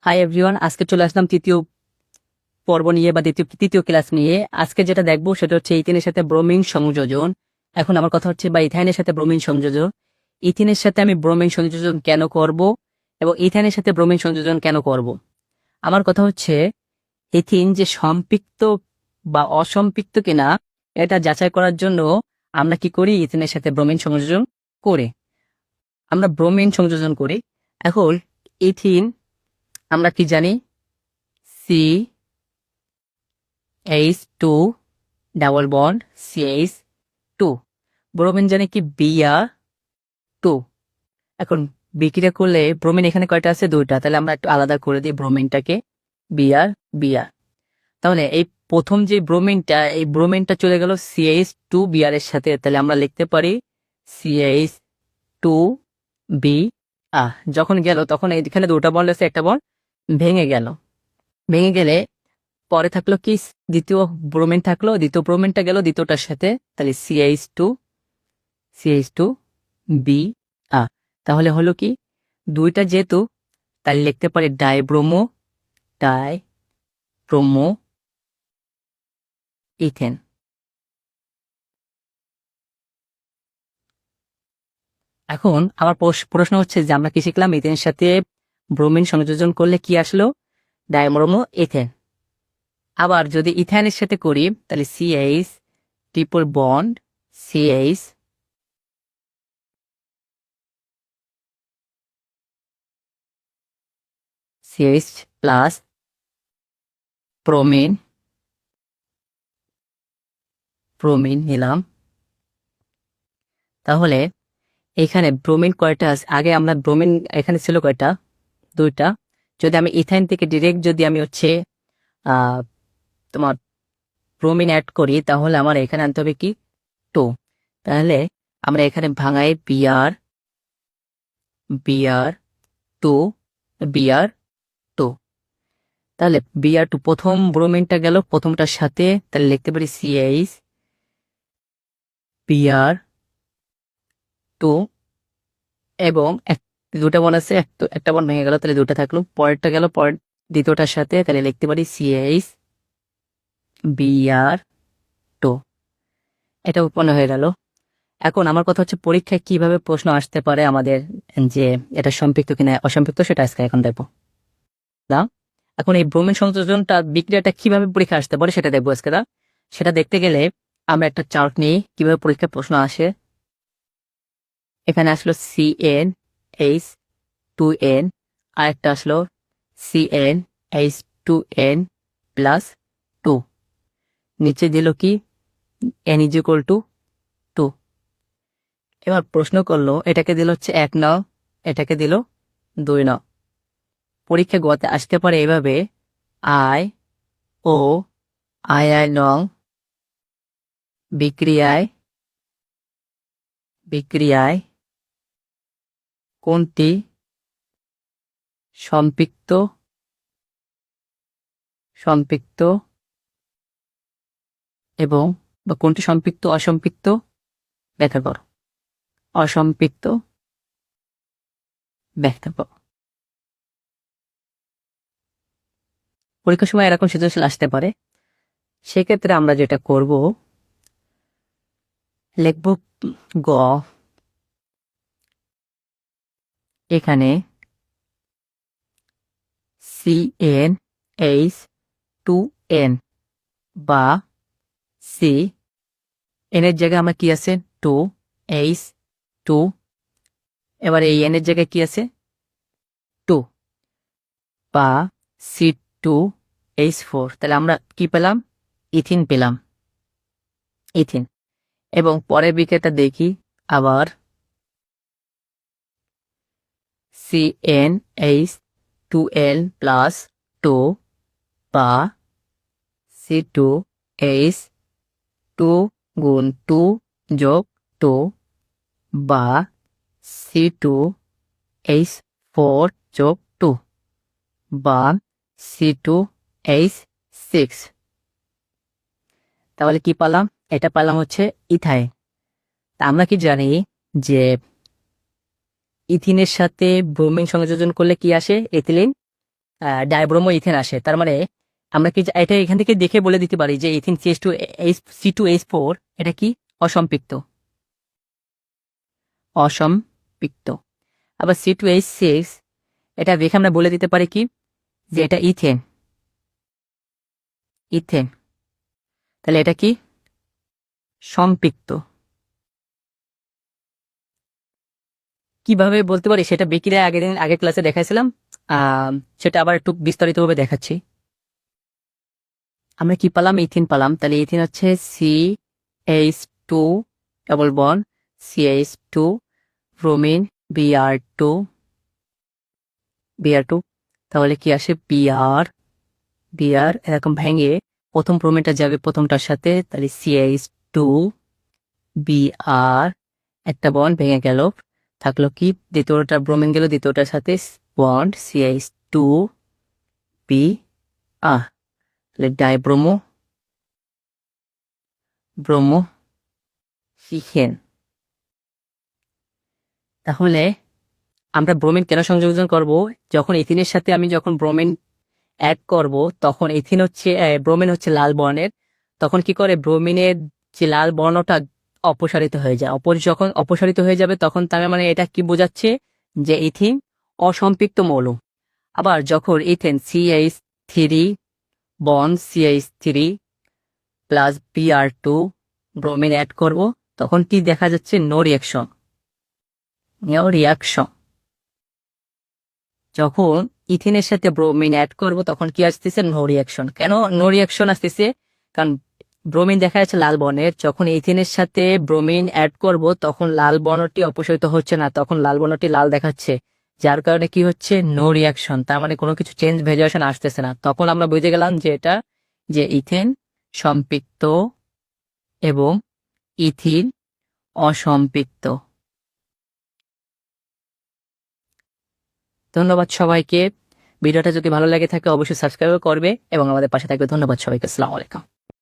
Hi everyone, আজকে চলে আসলাম তৃতীয় পর্ব নিয়ে বা তৃতীয় ক্লাস নিয়ে। আজকে যেটা দেখবো সেটা হচ্ছে ইথিনের সাথে ব্রোমিন সংযোজন। এখন আমার কথা হচ্ছে বা ইথাইনের সাথে ব্রোমিন সংযোজন। ইথিনের সাথে আমি ব্রোমিন সংযোজন কেন করব এবং ইথাইনের সাথে ব্রোমিন সংযোজন কেন করব। আমার কথা হচ্ছে ইথিন যে সম্পৃক্ত বা অসম্পৃক্ত কিনা এটা যাচাই করার জন্য আমরা কি করি, ইথিনের সাথে ব্রোমিন সংযোজন করে আমরা ব্রোমিন সংযোজন করি। এখন ইথিন আমরা কি জানি, C H2 double bond CH2। Bromine জানি কি Br2। এখন বিক্রিয়া করলে ব্রোমিন এখানে কয়টা আছে, দুইটা, তাহলে আমরা একটু আলাদা করে দিই ব্রোমিনটাকে, Br। তাহলে এই প্রথম যে ব্রোমিনটা, এই ব্রোমিনটা চলে গেল CH2 Br এর সাথে, তাহলে আমরা লিখতে পারি CH2Br। যখন গেল তখন এখানে দুটো বন্ড আছে, একটা বন্ড ভেঙে গেল। ভেঙে গেলে পরে থাকলো কি, দ্বিতীয় ব্রোমিন থাকলো, দ্বিতীয় ব্রোমিনটা গেল দ্বিতীয়টার সাথে, তাহলে CH2Br। তাহলে হলো কি, দুইটা যেহেতু, তাহলে লিখতে পারি ডাইব্রোমো ইথেন। এখন আমার প্রশ্ন হচ্ছে যে আমরা কি শিখলাম, ইথেনের সাথে ব্রোমিন সংযোজন করলে কি আসলো, ডাইব্রোমো ইথেন। আবার যদি ইথাইনের সাথে করি তাহলে CH triple bond CH plus bromine নিলাম। তাহলে এখানে ব্রোমিন কয়টা আছে, আগে আমরা ব্রোমিন এখানে ছিল কয়টা, দুইটা। যদি আমি ইথাইন থেকে ডিরেক্ট যদি আমি হচ্ছে তোমার ব্রোমিন অ্যাড করি, তাহলে আমার এখানে আনতে হবে কি 2। তাহলে আমরা এখানে ভাঙাই Br2 Br2। তাহলে Br2 প্রথম ব্রোমিনটা গেল প্রথমটার সাথে, তাহলে লিখতে পারি CH Br2 এবং দুটা বন আছে, একটা বন ভেঙে গেল, তাহলে দুটা থাকলো, পরেরটা গেল পরের দ্বিতীয়টার সাথে, তাহলে লিখতে পারি CH Br2। এটা উৎপন্ন হয়ে গেল। এখন আমার কথা হচ্ছে পরীক্ষায় কিভাবে প্রশ্ন আসতে পারে আমাদের, যে এটা সম্পৃক্ত কিনা অসম্পৃক্ত, সেটা আজকে এখন দেখবো না। এখন এই ব্রোমিন সংযোজনটা বিক্রিয়াটা কিভাবে পরীক্ষা আসতে পারে সেটা দেখবো আজকে। সেটা দেখতে গেলে আমরা একটা চার্ট নিই কিভাবে পরীক্ষায় প্রশ্ন আসে। এখানে আসলো CnH2n, আর একটা আসলো CnH2n প্লাস 2। নিচে দিল কি n=2। এবার প্রশ্ন করলো এটাকে দিল হচ্ছে 1 নাও, এটাকে দিল 2 নাও। পরীক্ষা গতে আসতে পারে এভাবে, আই ও আই নং বিক্রিয়ায় কোনটি সম্পৃক্ত এবং বা কোনটি সম্পৃক্ত অসম্পৃক্ত ব্যাখ্যা করো। অসম্পৃক্ত ব্যাখ্যা করো। পরীক্ষার সময় এরকম সৃজনশীল আসতে পারে। সেক্ষেত্রে আমরা যেটা করব, লিখব গ, এখানে CnH2n বা সি, এনের জায়গায় আমার কি আছে 2H2, এবার এই এনের জায়গায় কি আছে 2, বা C2H4। তাহলে আমরা কি পেলাম, ইথিন পেলাম, ইথিন। এবং পরের বিক্রিয়াটা দেখি আবার, CnH2n প্লাস 2 বা C2H2 গুণ 2 যোগ 2 বা C2H4 যোগ 2 বা C2H6। তাহলে কি পেলাম, এটা পেলাম হচ্ছে ইথাইন। তা আমরা কি জানি যে ইথিনের সাথে ব্রোমিন সংযোজন করলে কি আসে, এথিলিন ডাইব্রোমো ইথেন আসে। তার মানে আমরা কি এটা এখান থেকে দেখে বলে দিতে পারি যে ইথিন C2H4 এটা কি অসম্পৃক্ত। অসম্পৃক্ত। আবার C2H6 এটা দেখে আমরা বলে দিতে পারি কি যে এটা ইথেন। ইথেন তাহলে এটা কি সম্পৃক্ত। কিভাবে বলতে পারি সেটা বিক্রিয়া আগের ক্লাসে দেখাইছিলাম, সেটা আবার একটু বিস্তারিতভাবে দেখাচ্ছি। আমরা কি পেলাম? ইথিন পেলাম। তাহলে ইথিন হচ্ছে CH2 double bond CH2 bromine Br2 তাহলে কি আসে Br এরকম ভেঙে প্রথম ব্রোমিনটা যাবে প্রথমটার সাথে, তাহলে CH2 Br একটা বন্ড ভেঙে গেল, থাকলো কি দ্বিতীয়টা ব্রোমিন গেল দ্বিতীয়টার সাথে বন্ড CH2 Br তাহলে ডাইব্রোমো ইথেন। তাহলে আমরা ব্রোমিন কেন সংযোজন করব? যখন ইথিনের সাথে আমি যখন ব্রোমিন অ্যাড করব তখন ব্রোমিন হচ্ছে লাল বর্ণের, তখন কি করে ব্রোমিনের যে লাল বর্ণটা অপসারিত হয়ে যায়। যখন অপসারিত হয়ে যাবে তখন তার মানে এটা কি বোঝাচ্ছে যে ইথিন অসম্পৃক্ত মৌল। আবার যখন ethane CH3 bond CH3 plus Br2 bromine add করব তখন কি দেখা যাচ্ছে? No reaction. যখন ইথিনের সাথে ব্রোমিন অ্যাড করব তখন কি আসতেছে? No reaction. কেন নো রিয়াকশন আসতেছে? কারণ ব্রোমিন দেখা যাচ্ছে লাল বর্ণের, যখন ইথিনের সাথে ব্রোমিন অ্যাড করব তখন লাল বর্ণটি অপসারিত হচ্ছে না, তখন লাল বর্ণটি লাল দেখাচ্ছে, যার কারণে কি হচ্ছে? No reaction. তার মানে কোনো কিছু চেঞ্জ ভেরিয়েশন আসতেছে না। তখন আমরা বুঝে গেলাম যে এটা যে ইথেন সম্পৃক্ত এবং ইথিন অসম্পৃক্ত। ধন্যবাদ সবাইকে। ভিডিওটা যদি ভালো লাগে থাকে অবশ্যই সাবস্ক্রাইব করবে এবং আমাদের পাশে থাকবে। ধন্যবাদ সবাইকে। আসসালামু আলাইকুম।